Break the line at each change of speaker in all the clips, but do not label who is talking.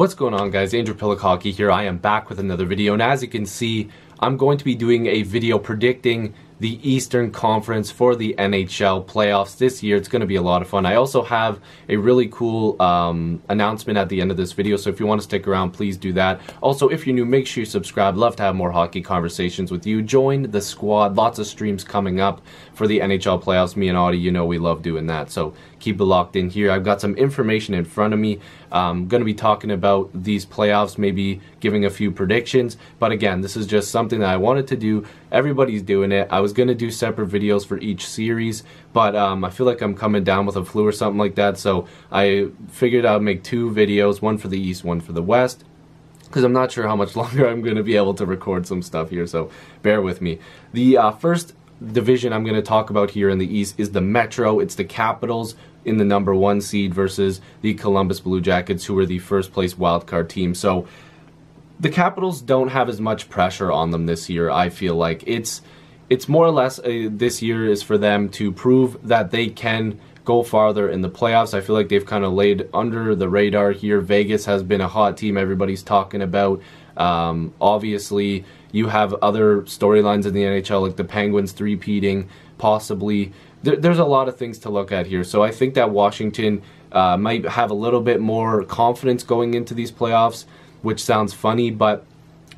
What's going on, guys? Andrew Piluk Hockey here. I am back with another video, and as you can see, I'm going to be doing a video predicting the Eastern Conference for the NHL playoffs this year. It's going to be a lot of fun. I also have a really cool announcement at the end of this video, so if you want to stick around, please do that. Also, if you're new, make sure you subscribe. Love to have more hockey conversations with you. Join the squad. Lots of streams coming up for the NHL playoffs. Me and Audie, you know we love doing that, so keep it locked in here. I've got some information in front of me. I'm going to be talking about these playoffs, maybe giving a few predictions, but again, this is just something that I wanted to do. Everybody's doing it. I was going to do separate videos for each series, but I feel like I'm coming down with a flu or something like that, so I figured I'd make two videos, one for the East, one for the West, because I'm not sure how much longer I'm going to be able to record some stuff here, so bear with me. The first division I'm going to talk about here in the East is the Metro. It's the Capitals in the #1 seed versus the Columbus Blue Jackets, who are the first place wildcard team. So the Capitals don't have as much pressure on them this year. I feel like it's more or less this year is for them to prove that they can go farther in the playoffs. I feel like they've kind of laid under the radar here. Vegas has been a hot team everybody's talking about. Obviously, you have other storylines in the NHL, like the Penguins three-peating, possibly. There's a lot of things to look at here. So I think that Washington might have a little bit more confidence going into these playoffs, which sounds funny, but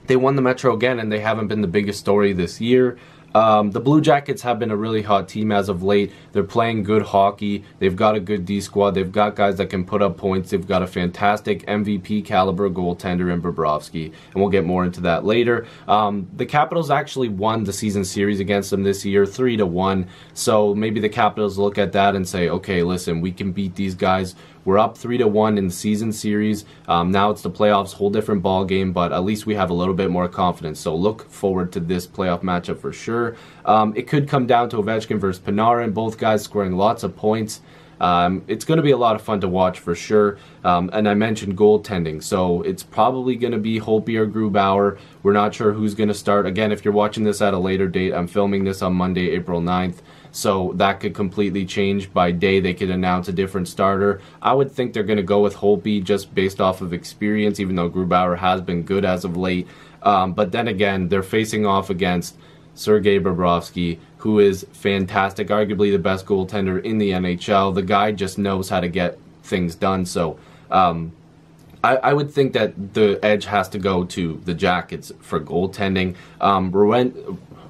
they won the Metro again, and they haven't been the biggest story this year. The Blue Jackets have been a really hot team as of late. They're playing good hockey. They've got a good D squad. They've got guys that can put up points. They've got a fantastic MVP caliber goaltender in Bobrovsky, and we'll get more into that later. The Capitals actually won the season series against them this year, 3-1. So maybe the Capitals look at that and say, okay, listen, we can beat these guys. We're up 3-1 in the season series. Now it's the playoffs, whole different ball game, but at least we have a little bit more confidence. So look forward to this playoff matchup for sure. It could come down to Ovechkin versus Panarin, both guys scoring lots of points. It's going to be a lot of fun to watch for sure. And I mentioned goaltending, so it's probably going to be Holtby or Grubauer. We're not sure who's going to start. Again, if you're watching this at a later date, I'm filming this on Monday, April 9th. So that could completely change by day. They could announce a different starter. I would think they're going to go with Holtby just based off of experience, even though Grubauer has been good as of late. But then again, they're facing off against Sergei Bobrovsky, who is fantastic, arguably the best goaltender in the NHL. The guy just knows how to get things done. So I would think that the edge has to go to the Jackets for goaltending.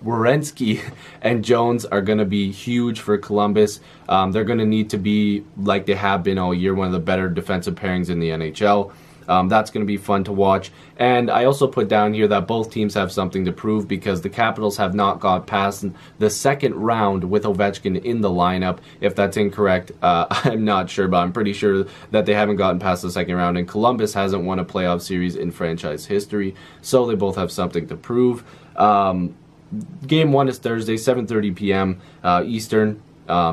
Werenski and Jones are going to be huge for Columbus. They're going to need to be, like they have been all year, one of the better defensive pairings in the NHL. That's going to be fun to watch. And I also put down here that both teams have something to prove, because the Capitals have not got past the second round with Ovechkin in the lineup. If that's incorrect, I'm not sure, but I'm pretty sure that they haven't gotten past the second round. And Columbus hasn't won a playoff series in franchise history, so they both have something to prove. Game 1 is Thursday, 7:30 p.m. Eastern.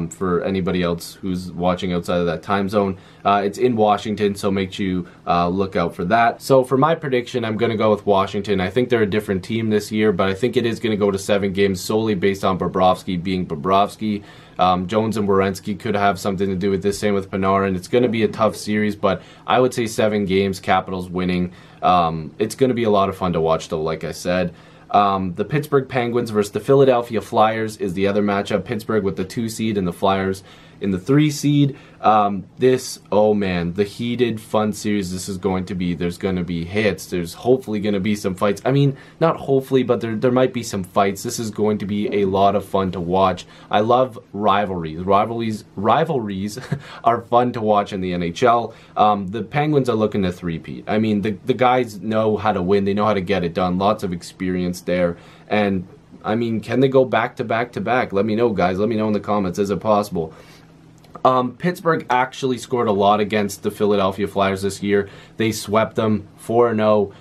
For anybody else who's watching outside of that time zone. It's in Washington, so make sure you look out for that. So for my prediction, I'm going to go with Washington. I think they're a different team this year, but I think it is going to go to 7 games solely based on Bobrovsky being Bobrovsky. Jones and Werenski could have something to do with this, same with Panarin. It's going to be a tough series, but I would say 7 games, Capitals winning. It's going to be a lot of fun to watch, though, like I said. The Pittsburgh Penguins versus the Philadelphia Flyers is the other matchup. Pittsburgh with the 2 seed and the Flyers in the 3 seed. Oh man, the heated, fun series this is going to be. There's going to be hits. There's hopefully going to be some fights. I mean, not hopefully, but there might be some fights. This is going to be a lot of fun to watch. I love rivalries. Rivalries are fun to watch in the NHL. The Penguins are looking to three-peat. I mean, the guys know how to win. They know how to get it done. Lots of experience there. And, I mean, can they go back to back to back? Let me know, guys. Let me know in the comments. Is it possible? Pittsburgh actually scored a lot against the Philadelphia Flyers this year. They swept them 4-0.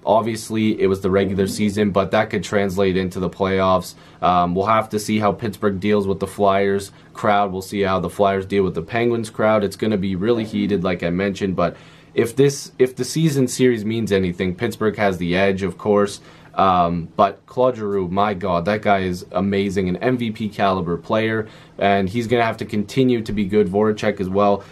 Obviously, it was the regular season, but that could translate into the playoffs. We'll have to see how Pittsburgh deals with the Flyers crowd. We'll see how the Flyers deal with the Penguins crowd. It's going to be really heated, like I mentioned, but if the season series means anything, Pittsburgh has the edge, of course. But Claude Giroux, my God, that guy is amazing, an MVP caliber player, and he's going to have to continue to be good. Voracek as well,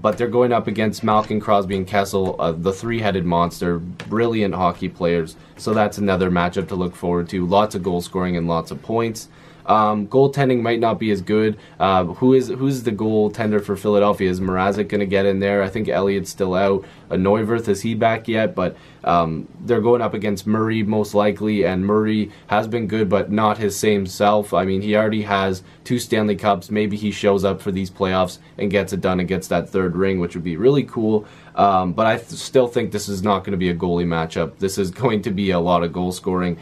but they're going up against Malkin, Crosby, and Kessel, the three-headed monster, brilliant hockey players. So that's another matchup to look forward to. Lots of goal scoring and lots of points. Goaltending might not be as good. Who's the goaltender for Philadelphia? Is Mrazek going to get in there? I think Elliott's still out. Neuwirth, is he back yet? But they're going up against Murray most likely, and Murray has been good, but not his same self. I mean, he already has 2 Stanley Cups. Maybe he shows up for these playoffs and gets it done and gets that 3rd ring, which would be really cool. But I still think this is not going to be a goalie matchup. This is going to be a lot of goal scoring.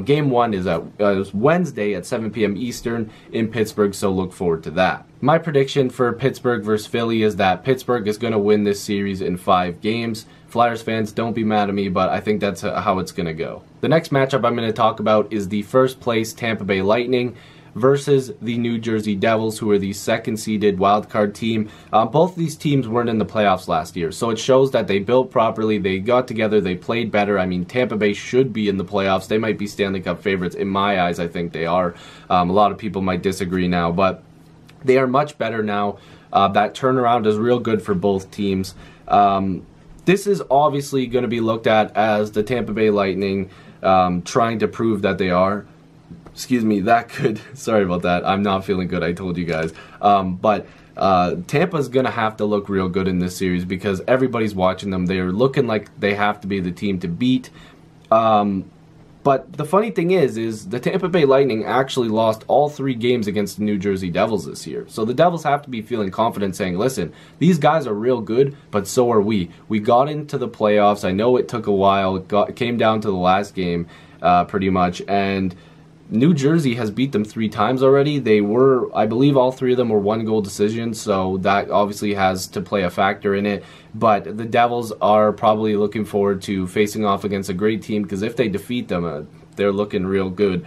Game 1 is Wednesday at 7 p.m. Eastern in Pittsburgh, so look forward to that. My prediction for Pittsburgh versus Philly is that Pittsburgh is going to win this series in 5 games. Flyers fans, don't be mad at me, but I think that's how it's going to go. The next matchup I'm going to talk about is the first place Tampa Bay Lightning versus the New Jersey Devils, who are the 2nd-seeded wildcard team. Both of these teams weren't in the playoffs last year, so it shows that they built properly, they got together, they played better. I mean, Tampa Bay should be in the playoffs. They might be Stanley Cup favorites. In my eyes, I think they are. A lot of people might disagree now, but they are much better now. That turnaround is real good for both teams. This is obviously going to be looked at as the Tampa Bay Lightning trying to prove that they are. Excuse me, that could... Sorry about that. I'm not feeling good, I told you guys. But Tampa's going to have to look real good in this series because everybody's watching them. They're looking like they have to be the team to beat. But the funny thing is the Tampa Bay Lightning actually lost all 3 games against the New Jersey Devils this year. So the Devils have to be feeling confident saying, listen, these guys are real good, but so are we. We got into the playoffs. I know it took a while. It came down to the last game pretty much. And New Jersey has beat them 3 times already. They were, I believe all 3 of them were 1-goal decisions, so that obviously has to play a factor in it. But the Devils are probably looking forward to facing off against a great team, because if they defeat them, they're looking real good.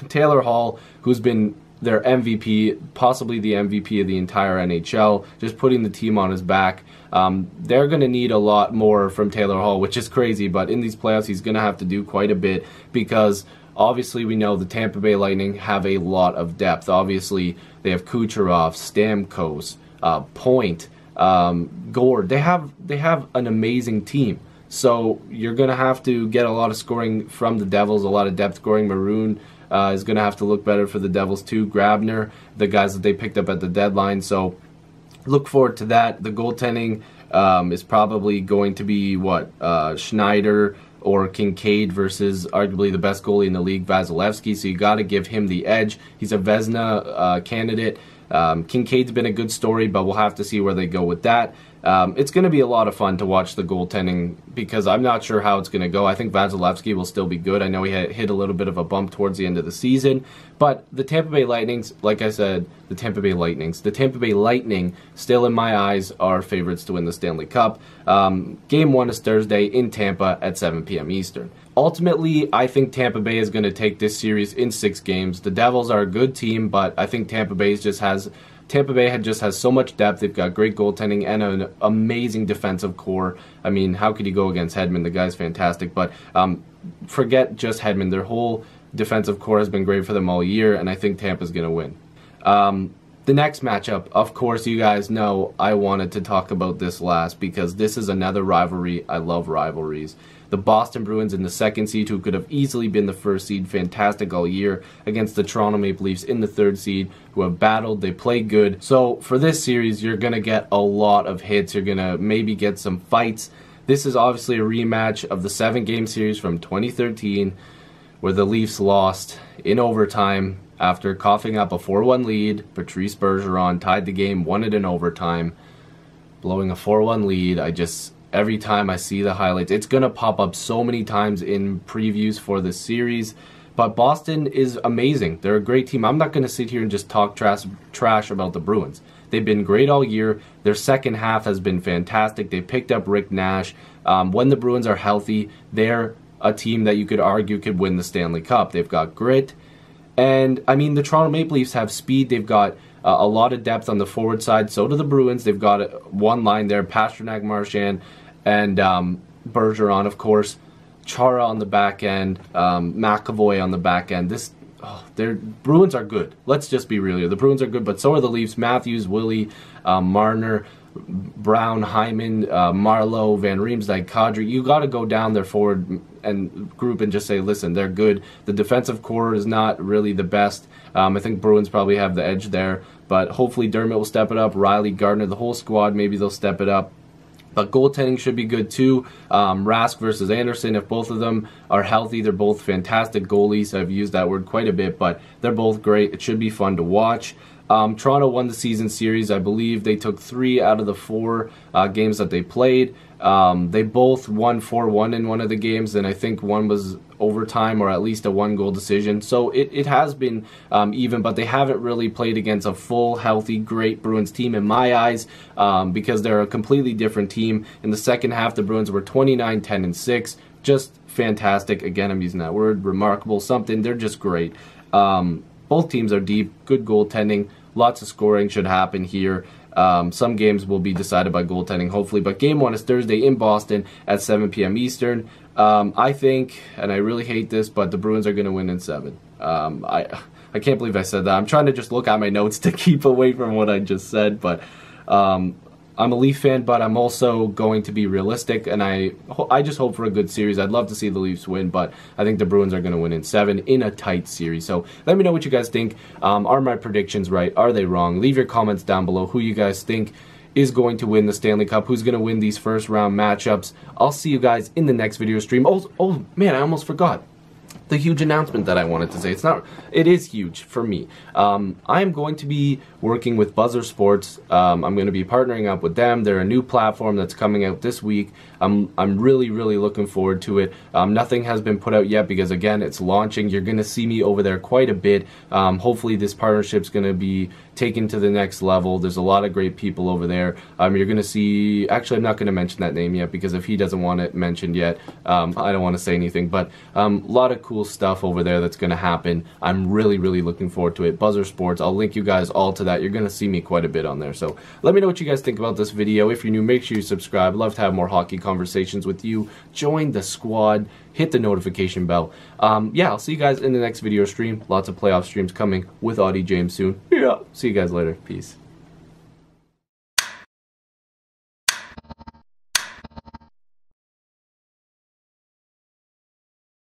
Taylor Hall, who's been their MVP, possibly the MVP of the entire NHL, just putting the team on his back. They're going to need a lot more from Taylor Hall, which is crazy, but in these playoffs he's going to have to do quite a bit because obviously we know the Tampa Bay Lightning have a lot of depth. Obviously they have Kucherov, Stamkos, Point, Gord. They have an amazing team. So you're going to have to get a lot of scoring from the Devils, a lot of depth scoring. Maroon is going to have to look better for the Devils too. Grabner, the guys that they picked up at the deadline. So look forward to that. The goaltending is probably going to be Schneider or Kincaid versus arguably the best goalie in the league, Vasilevsky. So you got to give him the edge. He's a Vezina candidate. Kincaid's been a good story, but we'll have to see where they go with that. It's going to be a lot of fun to watch the goaltending because I'm not sure how it's going to go. I think Vasilevsky will still be good. I know he hit a little bit of a bump towards the end of the season, but the Tampa Bay Lightnings, like I said, the Tampa Bay Lightning, still in my eyes, are favorites to win the Stanley Cup. Game 1 is Thursday in Tampa at 7 p.m. Eastern. Ultimately, I think Tampa Bay is going to take this series in 6 games. The Devils are a good team, but I think Tampa Bay just has so much depth. They've got great goaltending and an amazing defensive core. I mean, how could you go against Hedman? The guy's fantastic. But forget just Hedman. Their whole defensive core has been great for them all year, and I think Tampa's going to win. The next matchup, of course, you guys know I wanted to talk about this last because this is another rivalry. I love rivalries. The Boston Bruins in the 2nd seed, who could have easily been the 1st seed, fantastic all year, against the Toronto Maple Leafs in the 3rd seed, who have battled. They play good. So for this series, you're going to get a lot of hits. You're going to maybe get some fights. This is obviously a rematch of the 7-game series from 2013, where the Leafs lost in overtime after coughing up a 4-1 lead. Patrice Bergeron tied the game, won it in overtime, blowing a 4-1 lead. Every time I see the highlights, it's going to pop up so many times in previews for this series. But Boston is amazing. They're a great team. I'm not going to sit here and just talk trash about the Bruins. They've been great all year. Their second half has been fantastic. They picked up Rick Nash. When the Bruins are healthy, they're a team that you could argue could win the Stanley Cup. They've got grit. And, I mean, the Toronto Maple Leafs have speed. They've got a lot of depth on the forward side. So do the Bruins. They've got one line there, Pasternak, Marchand, and Bergeron, of course. Chara on the back end, McAvoy on the back end. Their Bruins are good. Let's just be real here. The Bruins are good, but so are the Leafs. Matthews, Willie, Marner, Brown, Hyman, Marlowe, Van Riemsdyk, Kadri. You got to go down their forward and group and just say, listen, they're good. The defensive core is not really the best. I think Bruins probably have the edge there, but hopefully Dermott will step it up. Riley, Gardner, the whole squad, maybe they'll step it up. But goaltending should be good too. Rask versus Anderson, if both of them are healthy, they're both fantastic goalies. I've used that word quite a bit, but they're both great. It should be fun to watch. Toronto won the season series. I believe they took 3 out of the 4 games that they played. They both won 4-1 in one of the games, and I think one was overtime or at least a 1-goal decision. So it has been even, but they haven't really played against a full, healthy, great Bruins team in my eyes, because they're a completely different team. In the second half, the Bruins were 29-10-6. Just fantastic. Again, I'm using that word, remarkable, something. They're just great. Both teams are deep, good goaltending, lots of scoring should happen here. Some games will be decided by goaltending, hopefully, but game 1 is Thursday in Boston at 7 p.m. Eastern. I think, and I really hate this, but the Bruins are going to win in 7. I can't believe I said that. I'm trying to just look at my notes to keep away from what I just said, but I'm a Leaf fan, but I'm also going to be realistic, and I just hope for a good series. I'd love to see the Leafs win, but I think the Bruins are going to win in 7 in a tight series. So let me know what you guys think. Are my predictions right? Are they wrong? Leave your comments down below who you guys think is going to win the Stanley Cup, who's going to win these first round matchups. I'll see you guys in the next video stream. Oh man, I almost forgot the huge announcement that I wanted to say. It is huge for me. I am going to be working with Buzzer Sports. I'm going to be partnering up with them. They're a new platform that's coming out this week. I'm really looking forward to it. Nothing has been put out yet because, again, it's launching. You're going to see me over there quite a bit. Hopefully this partnership's going to be taken to the next level. There's a lot of great people over there. You're going to see, actually I'm not going to mention that name yet because if he doesn't want it mentioned yet, I don't want to say anything, but a lot of cool stuff over there that's going to happen. I'm really looking forward to it. Buzzer Sports, I'll link you guys all to that. You're going to see me quite a bit on there. So let me know what you guys think about this video. If you're new, make sure you subscribe. Love to have more hockey conversations with you. Join the squad. Hit the notification bell. Yeah, I'll see you guys in the next video stream. Lots of playoff streams coming with Audie James soon. Yeah. See you guys later. Peace.